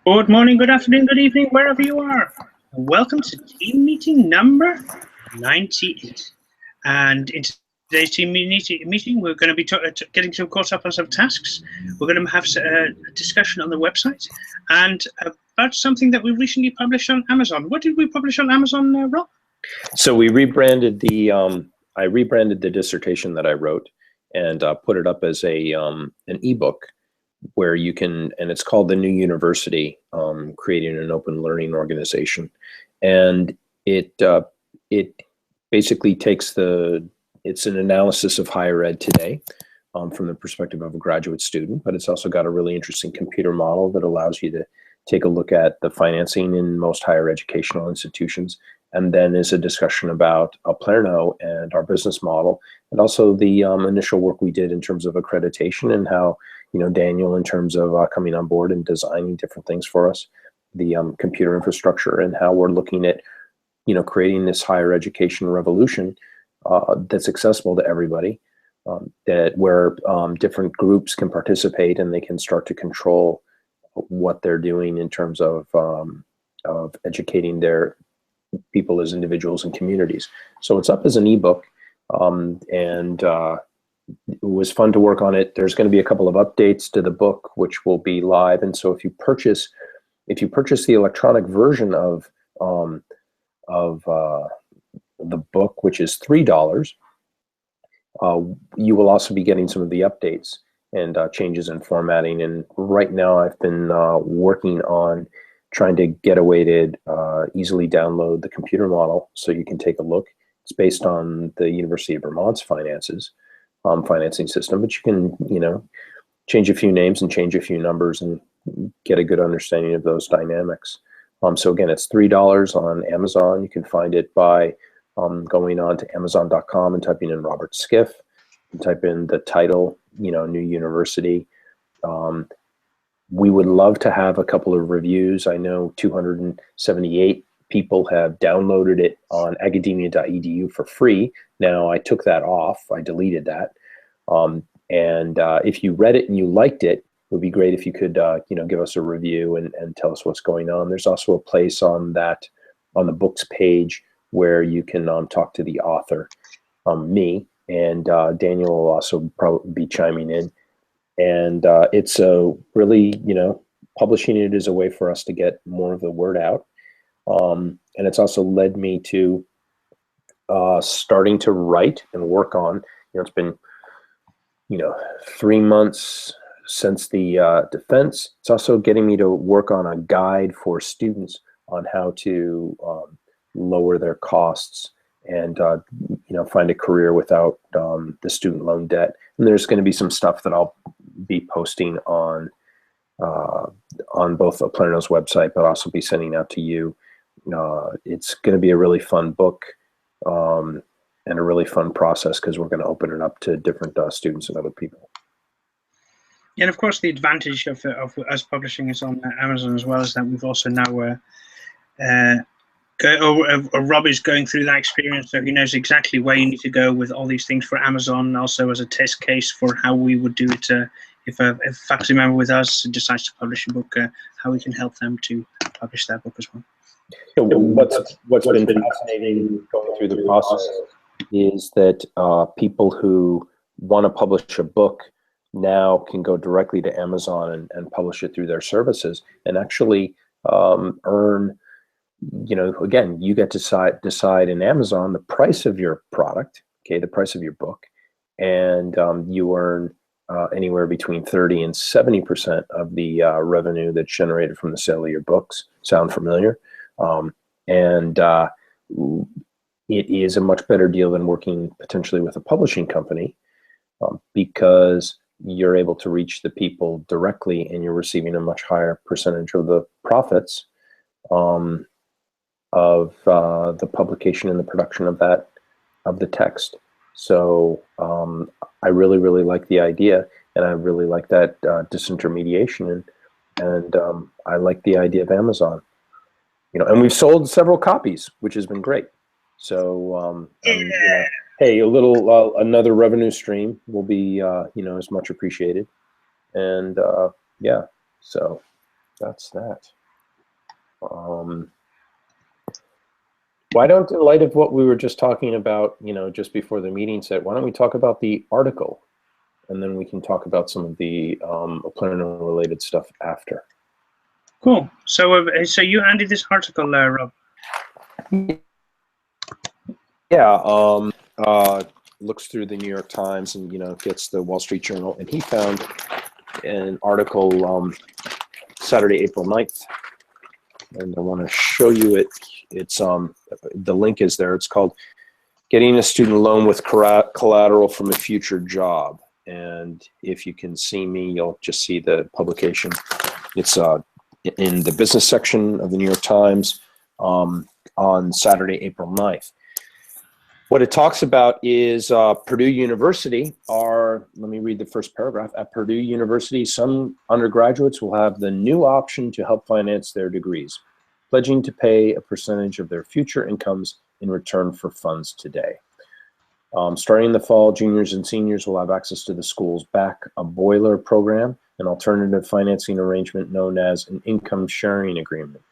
Good morning, good afternoon, good evening, wherever you are. Welcome to team meeting number 98. And in today's team meeting, we're going to be getting caught up on some tasks. We're going to have a discussion on the website and about something that we recently published on Amazon. What did we publish on Amazon, Rob? So we rebranded I rebranded the dissertation that I wrote and put it up as an ebook where you can, and it's called The New University, Creating an Open Learning Organization. And it basically takes it's an analysis of higher ed today from the perspective of a graduate student, but it's also got a really interesting computer model that allows you to take a look at the financing in most higher educational institutions. And then is a discussion about Oplerno and our business model, and also the initial work we did in terms of accreditation and how, Daniel, in terms of coming on board and designing different things for us, the computer infrastructure, and how we're looking at, creating this higher education revolution that's accessible to everybody, where different groups can participate and they can start to control what they're doing in terms of educating their people as individuals and communities. So it's up as an ebook, and it was fun to work on it. There's going to be a couple of updates to the book, which will be live. And so if you purchase the electronic version of the book, which is $3, you will also be getting some of the updates and changes in formatting. And right now I've been working on trying to get a way to easily download the computer model so you can take a look. It's based on the University of Vermont's financing system, but you can, change a few names and change a few numbers and get a good understanding of those dynamics. So again, it's $3 on Amazon. You can find it by going on to Amazon.com and typing in Robert Skiff, and type in the title, New University. We would love to have a couple of reviews. I know 278 people have downloaded it on academia.edu for free. Now I took that off, I deleted that. And if you read it and you liked it, it would be great if you could, give us a review and tell us what's going on. There's also a place on the books page where you can talk to the author, me, and Daniel will also probably be chiming in. And it's really, publishing it is a way for us to get more of the word out. And it's also led me to starting to write and work on, it's been, 3 months since the defense. It's also getting me to work on a guide for students on how to lower their costs and, find a career without the student loan debt. And there's going to be some stuff that I'll be posting on both Oplerno's website, but also be sending out to you. It's going to be a really fun book and a really fun process because we're going to open it up to different students and other people. And of course, the advantage of us publishing it on Amazon as well is that we've also now Rob is going through that experience, so he knows exactly where you need to go with all these things for Amazon, and also as a test case for how we would do it if a faculty member with us decides to publish a book, how we can help them to publish that book as well. So what's been fascinating going through the process is that people who want to publish a book now can go directly to Amazon and publish it through their services and actually earn, again, you get to decide in Amazon the price of your product, okay, the price of your book, and you earn anywhere between 30 and 70% of the revenue that's generated from the sale of your books. Sound familiar? It is a much better deal than working potentially with a publishing company because you're able to reach the people directly and you're receiving a much higher percentage of the profits of the publication and the production of the text. So I really, really like the idea, and I really like that disintermediation, and I like the idea of Amazon. And we've sold several copies, which has been great. So hey, a little another revenue stream will be is much appreciated, and yeah, so that's that. Why don't, in light of what we were just talking about, just before the meeting set, why don't we talk about the article, and then we can talk about some of the Oplerno related stuff after. Cool. So you added this article, Rob? Yeah. Looks through the New York Times and gets the Wall Street Journal, and he found an article Saturday, April 9th, and I want to show you it. It's the link is there. It's called "Getting a Student Loan with Collateral from a Future Job," and if you can see me, you'll just see the publication. It's in the business section of the New York Times on Saturday, April 9th. What it talks about is Purdue University let me read the first paragraph. At Purdue University, some undergraduates will have the new option to help finance their degrees, pledging to pay a percentage of their future incomes in return for funds today. Starting in the fall, juniors and seniors will have access to the school's Back a Boiler program, an alternative financing arrangement known as an income sharing agreement.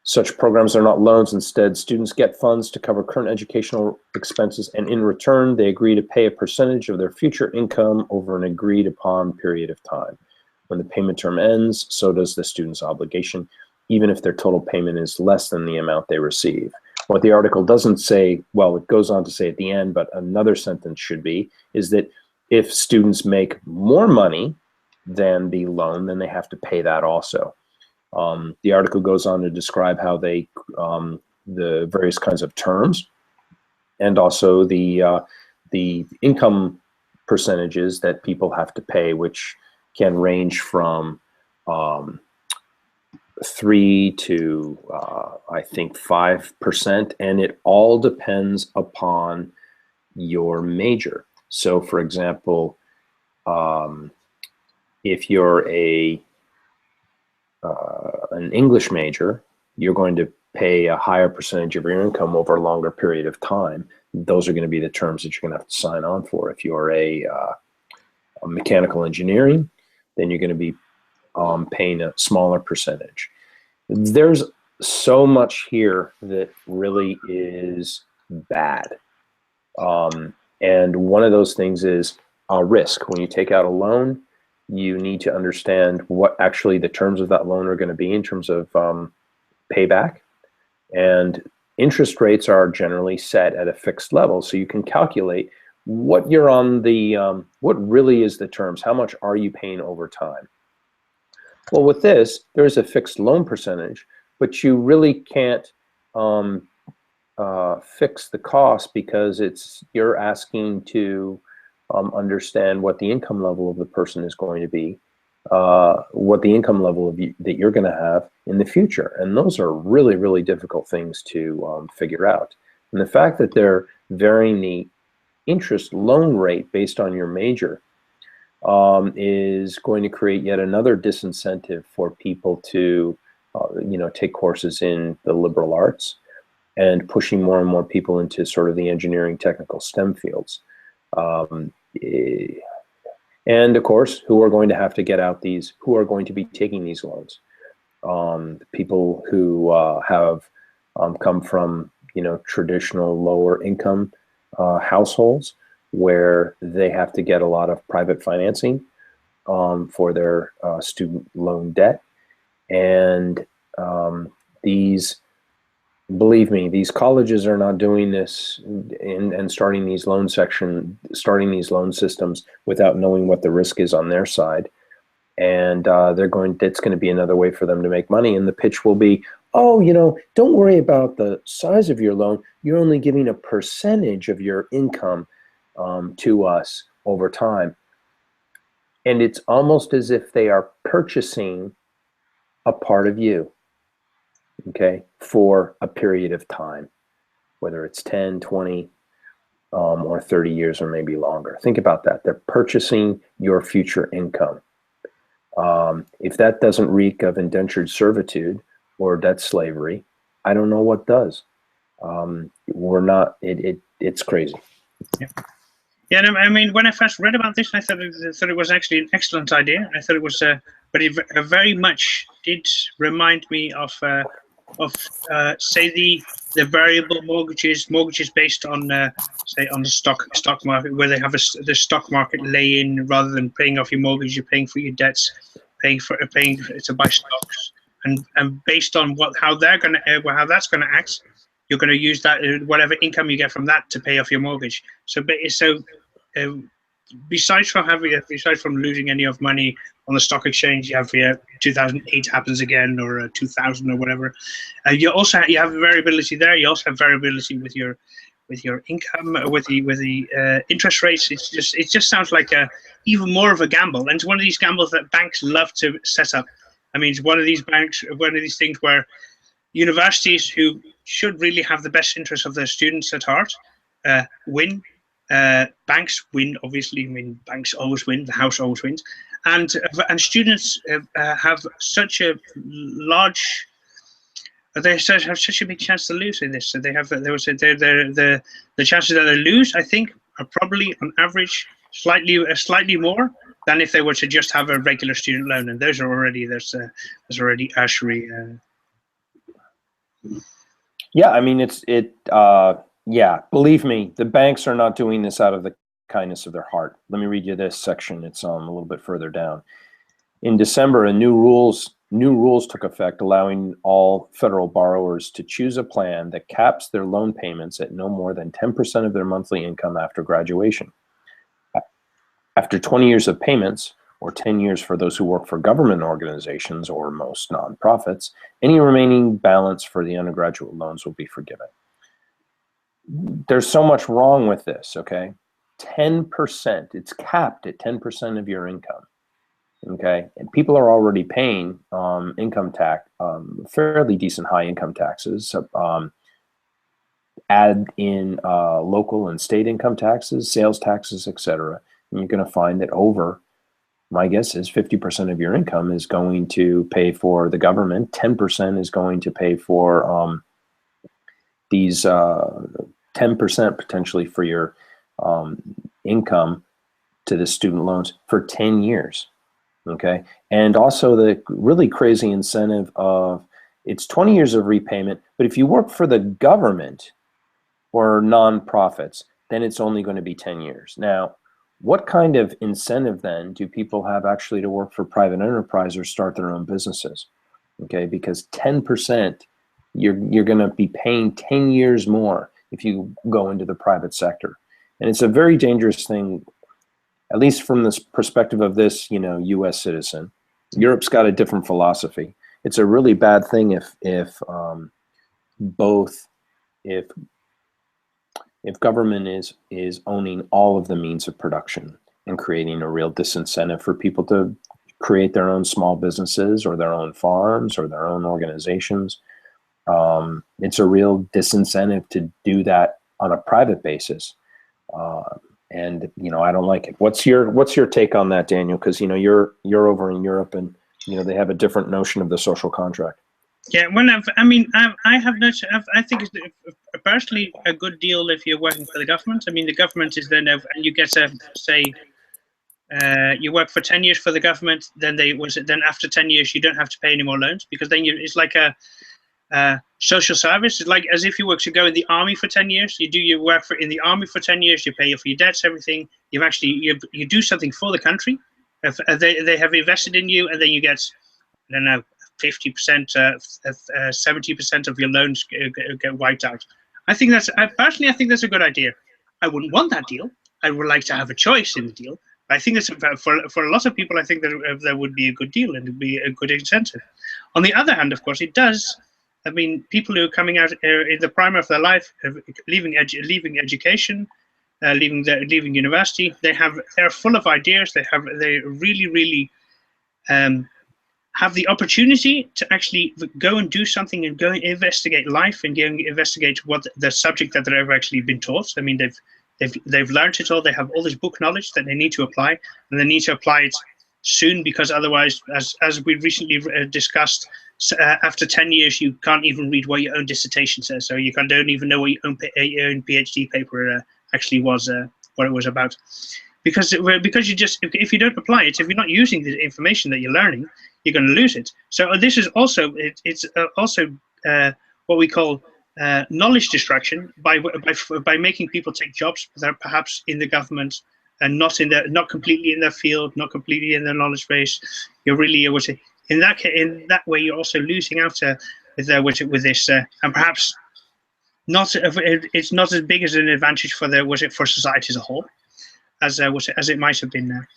Such programs are not loans. Instead, students get funds to cover current educational expenses, and in return, they agree to pay a percentage of their future income over an agreed upon period of time. When the payment term ends, so does the student's obligation, even if their total payment is less than the amount they receive. What the article doesn't say, well, it goes on to say at the end, but another sentence should be, is that if students make more money than the loan, then they have to pay that also. The article goes on to describe how the various kinds of terms, and also the income percentages that people have to pay, which can range from 3 to I think 5%, and it all depends upon your major. So, for example, if you're an English major, you're going to pay a higher percentage of your income over a longer period of time. Those are going to be the terms that you're going to have to sign on for. If you're a mechanical engineering, then you're going to be paying a smaller percentage. There's so much here that really is bad. And one of those things is risk. When you take out a loan, you need to understand what actually the terms of that loan are going to be in terms of payback. And interest rates are generally set at a fixed level, so you can calculate what you're on the, what really is the terms, how much are you paying over time. Well, with this, there's a fixed loan percentage, but you really can't fix the cost because you're asking to understand what the income level of the person is going to be, what the income level that you're going to have in the future. And those are really, really difficult things to figure out. And the fact that they're varying the interest loan rate based on your major is going to create yet another disincentive for people to take courses in the liberal arts, and pushing more and more people into sort of the engineering, technical, STEM fields. And of course, who are going to have to get out who are going to be taking these loans? People who have come from, traditional lower income households where they have to get a lot of private financing for their student loan debt. And believe me, these colleges are not doing this and starting these loan systems without knowing what the risk is on their side. And it's going to be another way for them to make money. And the pitch will be, oh, don't worry about the size of your loan. You're only giving a percentage of your income to us over time. And it's almost as if they are purchasing a part of you, okay, for a period of time, whether it's 10, 20, or 30 years or maybe longer. Think about that. They're purchasing your future income. If that doesn't reek of indentured servitude or debt slavery, I don't know what does. It's crazy. Yeah. Yeah, I mean, when I first read about this, I thought it was actually an excellent idea. I thought it was but it very much did remind me of say the variable mortgages based on say on the stock market, where they have the stock market lay in rather than paying off your mortgage. You're paying for your debts, paying to buy stocks, and based on how that's gonna act, you're going to use that whatever income you get from that to pay off your mortgage. Uh, besides from losing any of money on the stock exchange, you have 2008 happens again, or 2000 or whatever. You have variability there. You also have variability with your income, with the interest rates. It just sounds like even more of a gamble, and it's one of these gambles that banks love to set up. I mean, it's one of these things where universities, who should really have the best interests of their students at heart, win. Banks win, obviously. I mean, banks always win. The house always wins, and students have such a large. They have such a big chance to lose in this. So the chances that they lose, I think, are probably on average slightly more than if they were to just have a regular student loan, and there's already ASHRAE. Yeah, I mean, yeah, believe me, the banks are not doing this out of the kindness of their heart. Let me read you this section. It's a little bit further down. In December, new rules took effect, allowing all federal borrowers to choose a plan that caps their loan payments at no more than 10% of their monthly income after graduation. After 20 years of payments, or 10 years for those who work for government organizations or most nonprofits, any remaining balance for the undergraduate loans will be forgiven. There's so much wrong with this, okay? 10%, it's capped at 10% of your income, okay? And people are already paying income tax, fairly decent high income taxes. Add in local and state income taxes, sales taxes, etc. And you're gonna find that my guess is 50% of your income is going to pay for the government. 10% is going to pay for these 10% potentially for your income to the student loans for 10 years, okay? And also the really crazy incentive of it's 20 years of repayment, but if you work for the government or nonprofits, then it's only going to be 10 years. Now, what kind of incentive then do people have actually to work for private enterprise or start their own businesses? Okay, because 10%, you're going to be paying 10 years more if you go into the private sector. And it's a very dangerous thing, at least from this perspective of this, US citizen. Europe's got a different philosophy. It's a really bad thing if government is owning all of the means of production and creating a real disincentive for people to create their own small businesses or their own farms or their own organizations. It's a real disincentive to do that on a private basis. And I don't like it. What's your take on that, Daniel? Because you're over in Europe, and they have a different notion of the social contract. Yeah, well, I think it's personally a good deal if you're working for the government. I mean, the government is then, and you get to say, you work for 10 years for the government, then after 10 years you don't have to pay any more loans, because then it's like a social service. It's like as if you were to go in the army for 10 years. You do your work in the army for 10 years. You pay for your debts, everything. You do something for the country. If they have invested in you, and then you get, I don't know, 50%, 70% of your loans get wiped out. I think that's a good idea. I wouldn't want that deal. I would like to have a choice in the deal. I think that's for a lot of people. I think that would be a good deal, and it'd be a good incentive. On the other hand, of course, it does. I mean, people who are coming out in the prime of their life, leaving education, leaving university, they're full of ideas. They really have the opportunity to actually go and do something and go and investigate life and go and investigate what the subject that they've actually been taught. I mean, they've learned it all. They have all this book knowledge that they need to apply, and they need to apply it soon, because otherwise, as we recently discussed, after 10 years, you can't even read what your own dissertation says. So you don't even know what your own PhD paper actually was, what it was about. because you just, if you don't apply it, if you're not using the information that you're learning, you're going to lose it. So this is also it's also what we call knowledge distraction by making people take jobs that are perhaps in the government and not completely in their field, not completely in their knowledge base. You're really able to, in that way you're also losing out with this and perhaps not, it's not as big as an advantage for for society as a whole as it might have been there.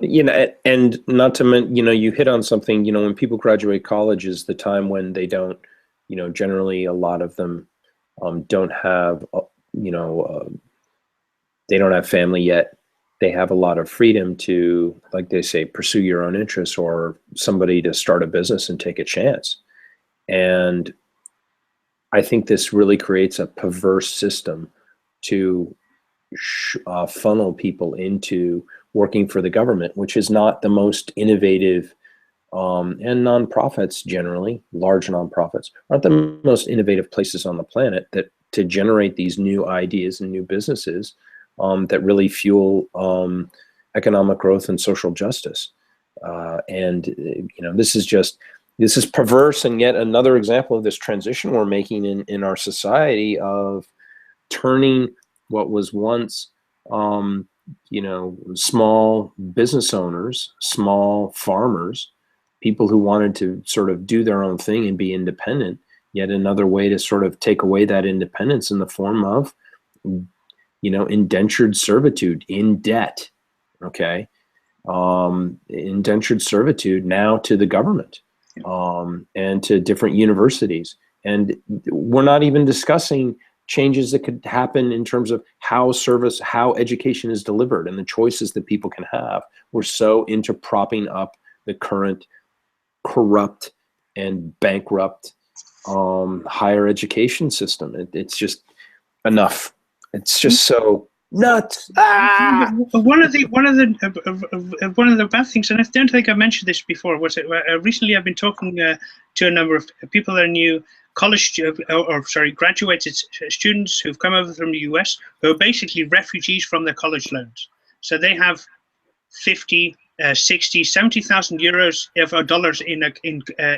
You know, and not to mention, you know, you hit on something, you know, when people graduate college is the time when they don't, you know, generally a lot of them don't have, you know, they don't have family yet. They have a lot of freedom to, like they say, pursue your own interests, or somebody to start a business and take a chance. And I think this really creates a perverse system to funnel people into working for the government, which is not the most innovative, and nonprofits generally, large nonprofits, aren't the most innovative places on the planet that to generate these new ideas and new businesses that really fuel economic growth and social justice. And you know, this is perverse, and yet another example of this transition we're making in our society of turning what was once, you know, small business owners, small farmers, people who wanted to sort of do their own thing and be independent, yet another way to sort of take away that independence in the form of, you know, indentured servitude, in debt, okay? Indentured servitude now to the government, and to different universities. And we're not even discussing changes that could happen in terms of how education is delivered and the choices that people can have. We're so into propping up the current corrupt and bankrupt higher education system. It's just enough. It's just so nuts. Ah! One of the bad things, and I don't think I mentioned this before, was recently I've been talking to a number of people that are new graduated students who've come over from the US, who are basically refugees from their college loans. So they have 50, 60, 70,000 euros of dollars in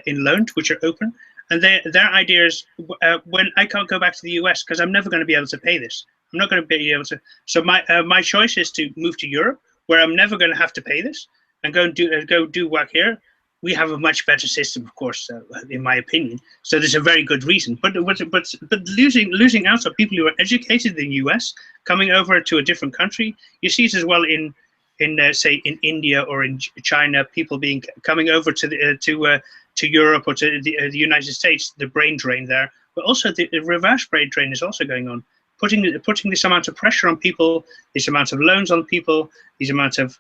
loans, which are open. And their idea is, when I can't go back to the US because I'm never going to be able to pay this. I'm not going to be able to. So my choice is to move to Europe, where I'm never going to have to pay this, and go do work here. We have a much better system, of course, in my opinion. So there's a very good reason. But losing out on people who are educated in the US coming over to a different country. You see it as well in say in India or in China, people coming over to Europe or to the United States. The brain drain there, but also the reverse brain drain is also going on. Putting this amount of pressure on people, this amount of loans on people, these amount of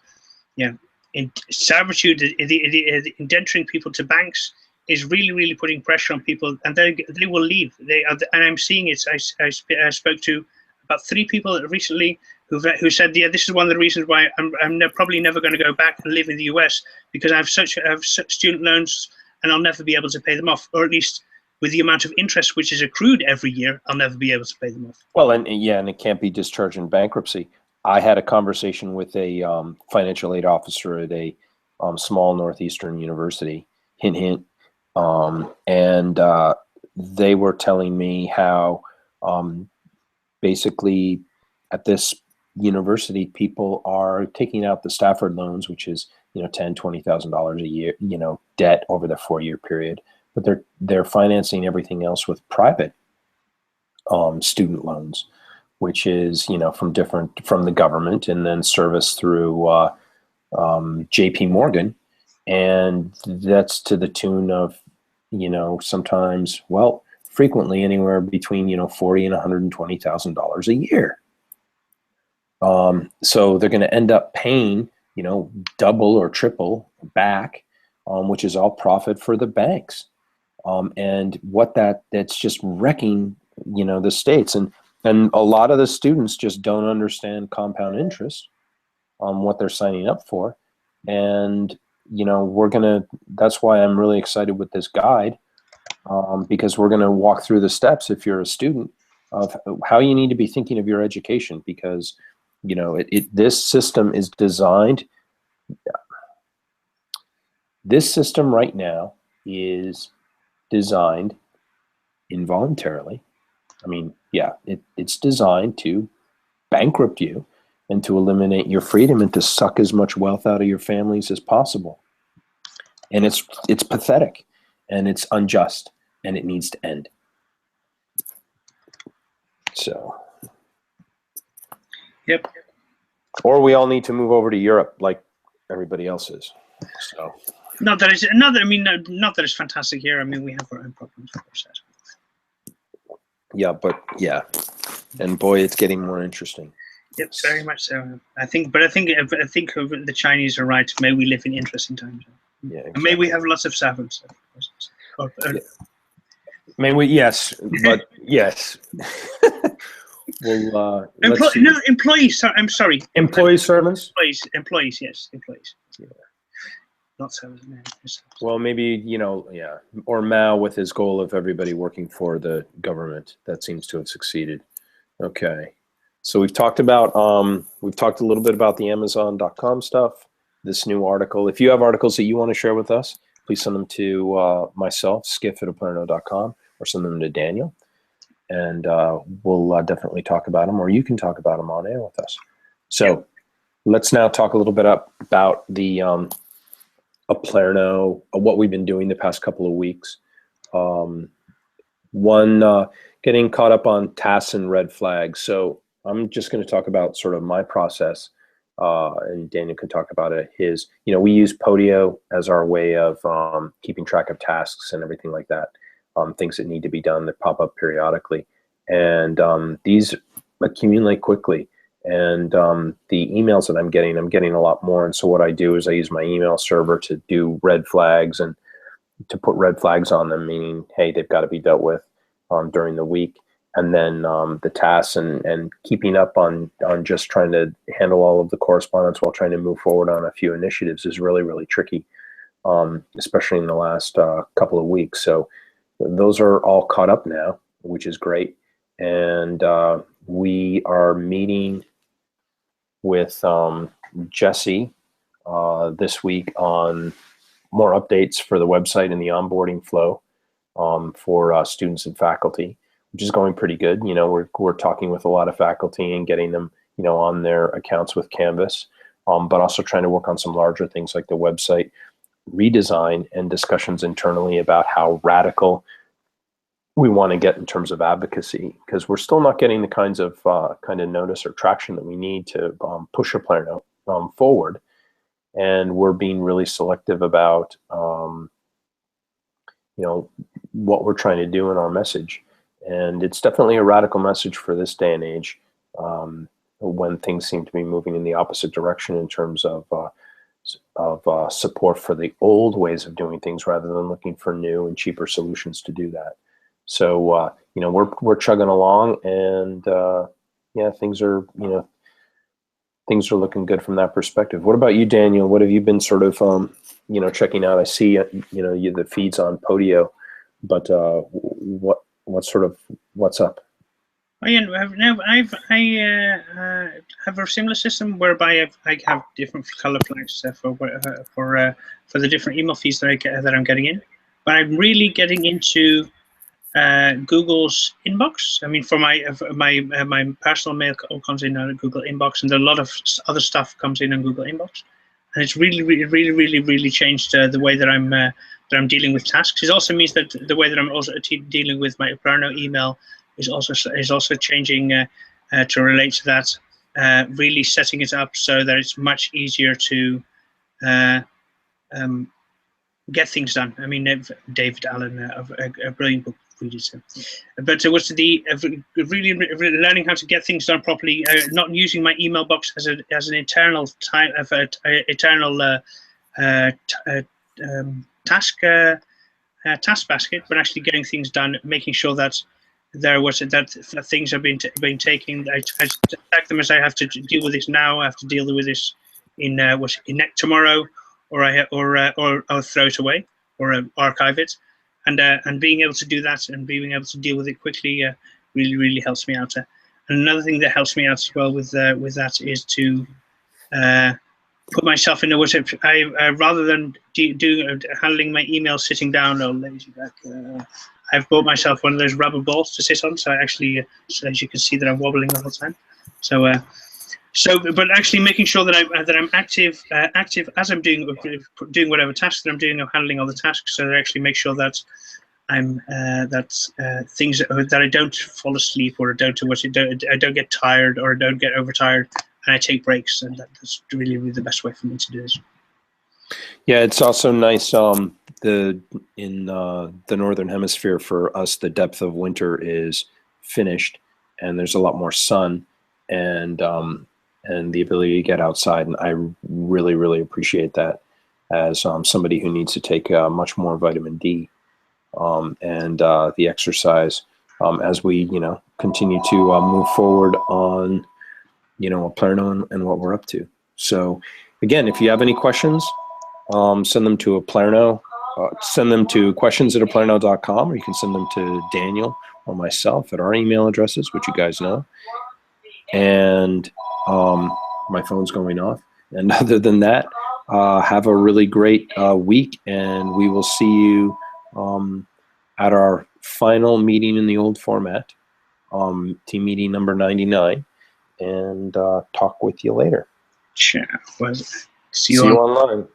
in servitude, the indenturing people to banks is really putting pressure on people, and they will leave. And I'm seeing it. I spoke to about 3 people recently who said, yeah, this is one of the reasons why I'm probably never going to go back and live in the US, because I have such student loans and I'll never be able to pay them off, or at least with the amount of interest which is accrued every year, I'll never be able to pay them off. Well, and it can't be discharged in bankruptcy. I had a conversation with a financial aid officer at a small northeastern university, hint, hint, and they were telling me how basically at this university, people are taking out the Stafford loans, which is $10,000, $20,000 a year, debt over the 4-year period, but they're financing everything else with private student loans, which is from the government, and then serviced through J.P. Morgan, and that's to the tune of sometimes, well, frequently anywhere between $40,000 and $120,000 a year. So they're going to end up paying double or triple back, which is all profit for the banks. And that's just wrecking the states, and a lot of the students just don't understand compound interest on what they're signing up for. And that's why I'm really excited with this guide, because we're going to walk through the steps, if you're a student, of how you need to be thinking of your education, because You know, this system is designed. This system right now is designed involuntarily. I mean, yeah, it's designed to bankrupt you and to eliminate your freedom and to suck as much wealth out of your families as possible. And it's pathetic and it's unjust and it needs to end. So. Yep. Or we all need to move over to Europe like everybody else is. So. Not that it's fantastic here. I mean, we have our own problems, of course. Yeah, but yeah, and boy, it's getting more interesting. Yep, very much so. I think the Chinese are right. May we live in interesting times. Yeah, exactly. And may we have lots of servants. Yeah. May we? Yes, but yes. Well, employees. Sorry, I'm sorry. Servants. Employees. Yes, employees. Yeah. Not servants. No. Well, maybe yeah, or Mao with his goal of everybody working for the government. That seems to have succeeded. Okay, so we've talked a little bit about the Amazon.com stuff. This new article. If you have articles that you want to share with us, please send them to myself, skiff@oplerno.com, or send them to Daniel. And we'll definitely talk about them, or you can talk about them on air with us. So let's now talk a little bit about the Oplerno, what we've been doing the past couple of weeks. Getting caught up on tasks and red flags. So I'm just going to talk about sort of my process, and Daniel can talk about it. We use Podio as our way of keeping track of tasks and everything like that. Things that need to be done that pop up periodically. And these accumulate quickly. And the emails that I'm getting a lot more. And so what I do is I use my email server to do red flags and to put red flags on them, meaning, hey, they've got to be dealt with during the week. And then the tasks and keeping up on just trying to handle all of the correspondence while trying to move forward on a few initiatives is really, really tricky, especially in the last couple of weeks. So those are all caught up now, which is great. And we are meeting with Jesse this week on more updates for the website and the onboarding flow for students and faculty, which is going pretty good. We're talking with a lot of faculty and getting them, on their accounts with Canvas, but also trying to work on some larger things like the website redesign and discussions internally about how radical we want to get in terms of advocacy, because we're still not getting the kinds of notice or traction that we need to push Oplerno forward. And we're being really selective about what we're trying to do in our message. And it's definitely a radical message for this day and age, when things seem to be moving in the opposite direction in terms of support for the old ways of doing things rather than looking for new and cheaper solutions to do that. So we're chugging along, and things are looking good from that perspective. What about you, Daniel? What have you been sort of checking out? I see the feeds on Podio, but what's up? I have a similar system whereby I have different color flags for the different email feeds that I'm getting in, but I'm really getting into Google's inbox. I mean, for my personal mail comes in on Google inbox, and a lot of other stuff comes in on Google inbox, and it's really changed the way that I'm dealing with tasks. It also means that the way that I'm also dealing with my Oplerno email is also changing to relate to that. Really setting it up so that it's much easier to get things done. I mean, David Allen, a brilliant book readers. But it was really learning how to get things done properly, not using my email box as an internal task basket, but actually getting things done, making sure that things are being taken. I tag them as I have to deal with this now. I have to deal with this in tomorrow, or I'll throw it away or archive it. And being able to do that and being able to deal with it quickly really helps me out. And another thing that helps me out as well with that is to put myself in a what if I rather than handling my email sitting down or lazy back. I've bought myself one of those rubber balls to sit on, so I actually, so as you can see, that I'm wobbling the whole time. But actually making sure that I'm active as I'm doing whatever task that I'm doing. I'm handling all the tasks, so I actually make sure that I'm things that I don't fall asleep or I don't get tired or I don't get overtired, and I take breaks, and that's really the best way for me to do this. Yeah, it's also nice. In the northern hemisphere, for us, the depth of winter is finished, and there's a lot more sun, and the ability to get outside. And I really, really appreciate that as somebody who needs to take much more vitamin D, and the exercise as we continue to move forward on Oplerno and what we're up to. So again, if you have any questions, send them to Oplerno. Send them to questions@oplerno.com, or you can send them to Daniel or myself at our email addresses, which you guys know. And my phone's going off. And other than that, have a really great week, and we will see you at our final meeting in the old format, team meeting number 99, and talk with you later. Sure. Well, see you online.